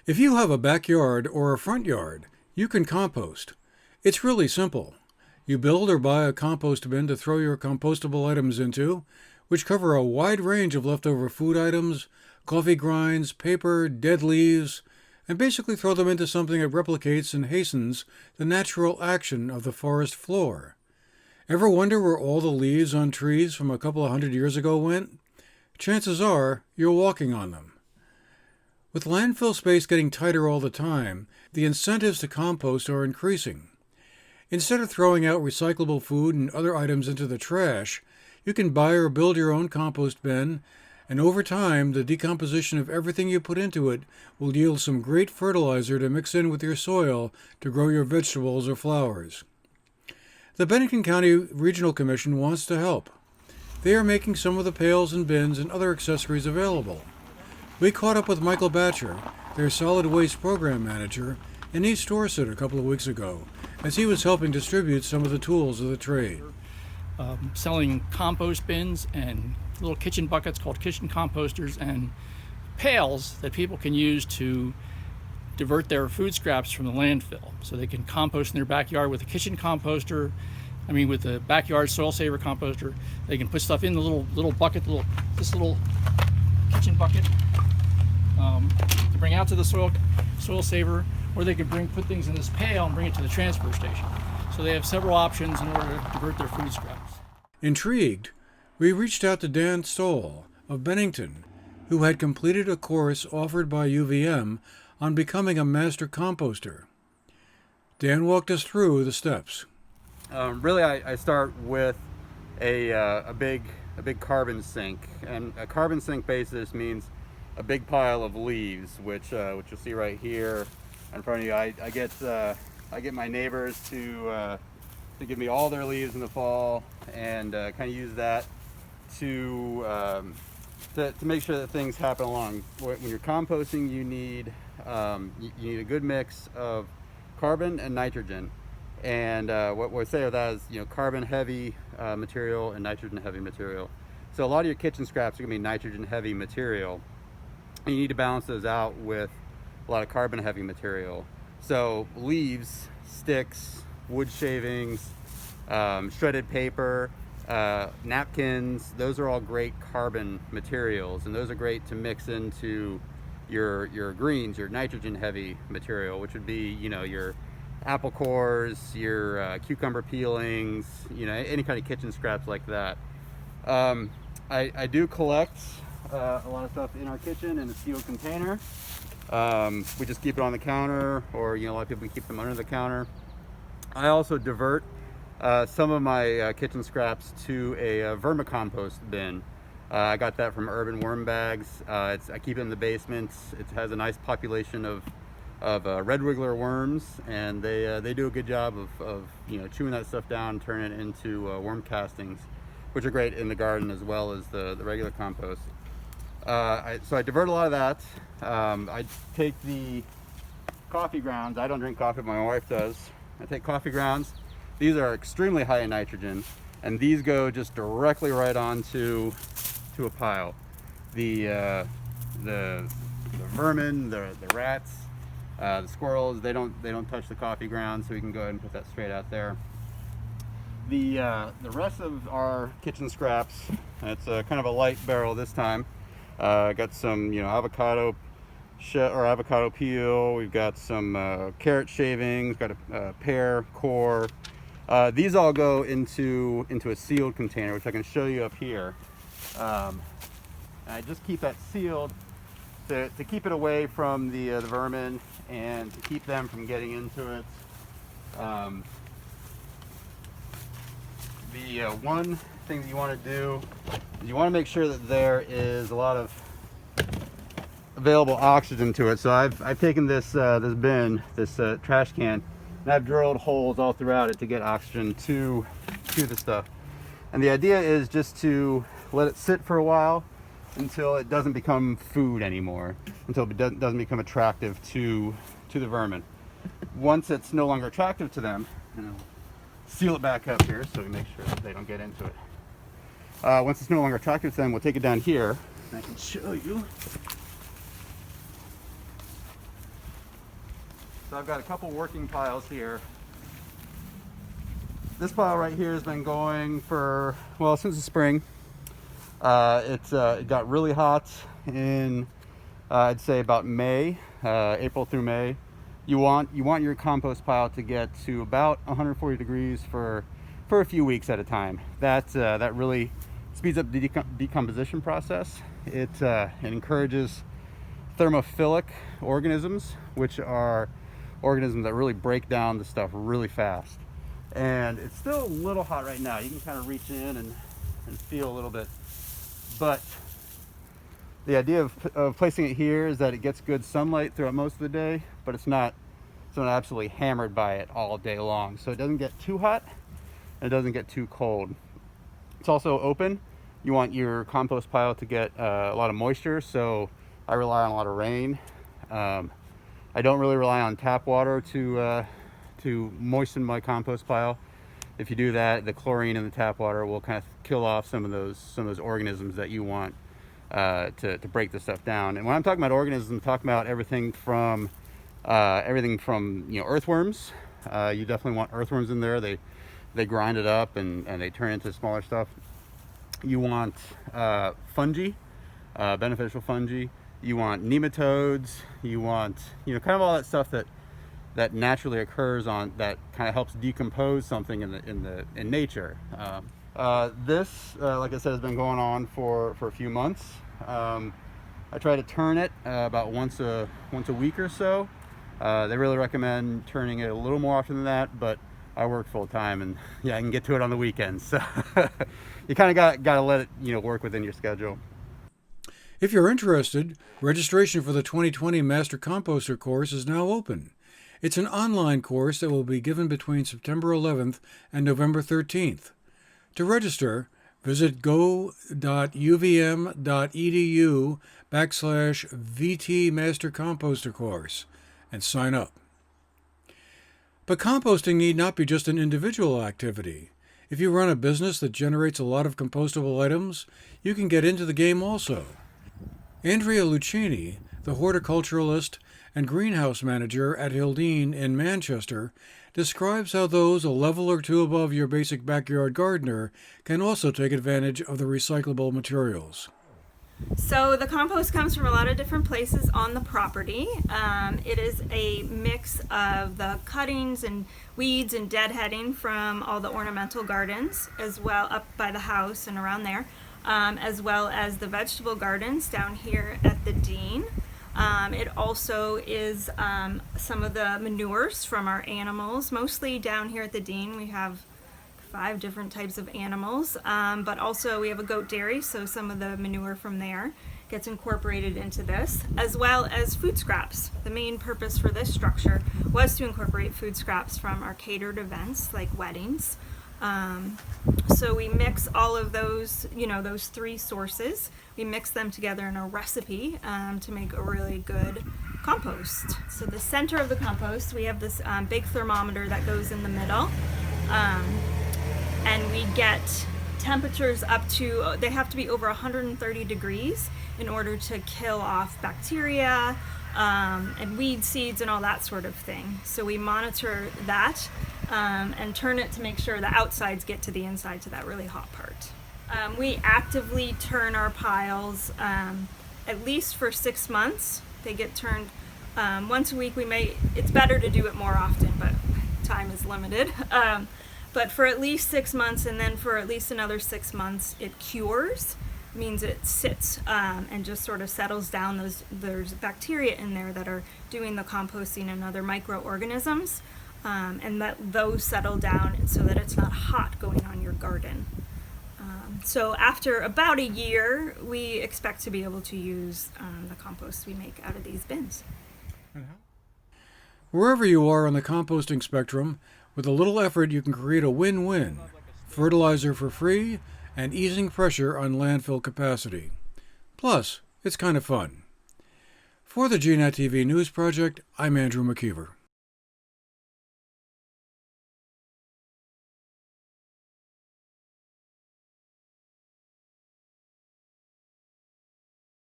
If you have a backyard or a front yard, you can compost. It's really simple. You build or buy a compost bin to throw your compostable items into, which cover a wide range of leftover food items, coffee grinds, paper, dead leaves, and basically throw them into something that replicates and hastens the natural action of the forest floor. Ever wonder where all the leaves on trees from a couple of hundred years ago went? Chances are you're walking on them. With landfill space getting tighter all the time, the incentives to compost are increasing. Instead of throwing out recyclable food and other items into the trash, you can buy or build your own compost bin, and over time, the decomposition of everything you put into it will yield some great fertilizer to mix in with your soil to grow your vegetables or flowers. The Bennington County Regional Commission wants to help. They are making some of the pails and bins and other accessories available. We caught up with Michael Batcher, their solid waste program manager, in East Dorset a couple of weeks ago, as he was helping distribute some of the tools of the trade. Selling compost bins and little kitchen buckets called kitchen composters and pails that people can use to divert their food scraps from the landfill. So they can compost in their backyard with a kitchen composter. With the backyard soil saver composter. They can put stuff in the little bucket, this little kitchen bucket to bring out to the soil saver, or they could put things in this pail and bring it to the transfer station. So they have several options in order to divert their food scraps. Intrigued, we reached out to Dan Stoll of Bennington, who had completed a course offered by UVM on becoming a master composter. Dan walked us through the steps. Really, I start with a big carbon sink, and a carbon sink basis means a big pile of leaves, which you'll see right here in front of you. I get my neighbors to give me all their leaves in the fall, and kind of use that to make sure that things happen along. When you're composting, you need a good mix of carbon and nitrogen. And what we say of that is, carbon heavy material and nitrogen heavy material. So a lot of your kitchen scraps are going to be nitrogen heavy material, and you need to balance those out with a lot of carbon heavy material. So leaves, sticks, wood shavings, shredded paper, napkins, those are all great carbon materials, and those are great to mix into your greens, your nitrogen heavy material, which would be your apple cores, your cucumber peelings, any kind of kitchen scraps like that. I do collect a lot of stuff in our kitchen in a sealed container. We just keep it on the counter, or a lot of people keep them under the counter. I also divert some of my kitchen scraps to a vermicompost bin. I got that from Urban Worm Bags. I keep it in the basement. It has a nice population of red wiggler worms, and they do a good job of chewing that stuff down and turning it into worm castings, which are great in the garden as well as the regular compost. So I divert a lot of that. I take the coffee grounds. I don't drink coffee, but my wife does. I take coffee grounds. These are extremely high in nitrogen, and these go just directly right onto a pile. The vermin, the rats, the squirrels, they don't touch the coffee grounds, so we can go ahead and put that straight out there. The rest of our kitchen scraps, it's kind of a light barrel this time. Got some avocado peel. We've got some carrot shavings. Got a pear core. These all go into a sealed container, which I can show you up here. I just keep that sealed to keep it away from the vermin and to keep them from getting into it. The one thing that you want to do is you want to make sure that there is a lot of available oxygen to it. So I've taken this bin, this trash can, and I've drilled holes all throughout it to get oxygen to the stuff. And the idea is just to let it sit for a while until it doesn't become food anymore, until it doesn't become attractive to the vermin. Once it's no longer attractive to them, seal it back up here so we make sure that they don't get into it. Once it's no longer attractive to them, we'll take it down here, and I can show you. So I've got a couple working piles here. This pile right here has been going for, well, since the spring. It got really hot in, I'd say about May, April through May. You want your compost pile to get to about 140 degrees for a few weeks at a time. That really speeds up the decomposition process. It encourages thermophilic organisms, which are organisms that really break down the stuff really fast. And it's still a little hot right now. You can kind of reach in and feel a little bit. But the idea of placing it here is that it gets good sunlight throughout most of the day, but it's not absolutely hammered by it all day long. So it doesn't get too hot and it doesn't get too cold. It's also open. You want your compost pile to get a lot of moisture, so I rely on a lot of rain. I don't really rely on tap water to moisten my compost pile. If you do that, the chlorine in the tap water will kind of kill off some of those organisms that you want to break the stuff down. And when I'm talking about organisms, I'm talking about everything from earthworms. You definitely want earthworms in there. They grind it up and they turn into smaller stuff. You want fungi, beneficial fungi. You want nematodes. You want kind of all that stuff that naturally occurs that kind of helps decompose something in nature. This, like I said, has been going on for a few months. I try to turn it about once a week or so. They really recommend turning it a little more often than that, but I work full time, and I can get to it on the weekends. So you kind of got to let it work within your schedule. If you're interested, registration for the 2020 Master Composter course is now open. It's an online course that will be given between September 11th and November 13th. To register, visit go.uvm.edu/VT Master Composter course and sign up. But composting need not be just an individual activity. If you run a business that generates a lot of compostable items, you can get into the game also. Andrea Lucchini, the horticulturalist and greenhouse manager at Hildene in Manchester, describes how those a level or two above your basic backyard gardener can also take advantage of the recyclable materials. So the compost comes from a lot of different places on the property. It is a mix of the cuttings and weeds and deadheading from all the ornamental gardens, as well up by the house and around there, as well as the vegetable gardens down here at the Dean. It also is some of the manures from our animals. Mostly down here at the Dean we have 5 different types of animals, but also we have a goat dairy, so some of the manure from there gets incorporated into this, as well as food scraps. The main purpose for this structure was to incorporate food scraps from our catered events like weddings. So we mix all of those, those 3 sources, we mix them together in a recipe to make a really good compost. So the center of the compost, we have this big thermometer that goes in the middle. And we get temperatures up to, they have to be over 130 degrees in order to kill off bacteria and weed seeds and all that sort of thing. So we monitor that and turn it to make sure the outsides get to the inside, to that really hot part. We actively turn our piles at least for 6 months. They get turned once a week. It's better to do it more often, but time is limited. But for at least 6 months, and then for at least another 6 months, it cures. Means it sits and just sort of settles down. There's bacteria in there that are doing the composting and other microorganisms, and that those settle down so that it's not hot going on your garden. So after about a year, we expect to be able to use the compost we make out of these bins. Wherever you are on the composting spectrum, with a little effort you can create a win-win: fertilizer for free and easing pressure on landfill capacity. Plus, it's kind of fun. For the GNAT-TV News Project, I'm Andrew McKeever.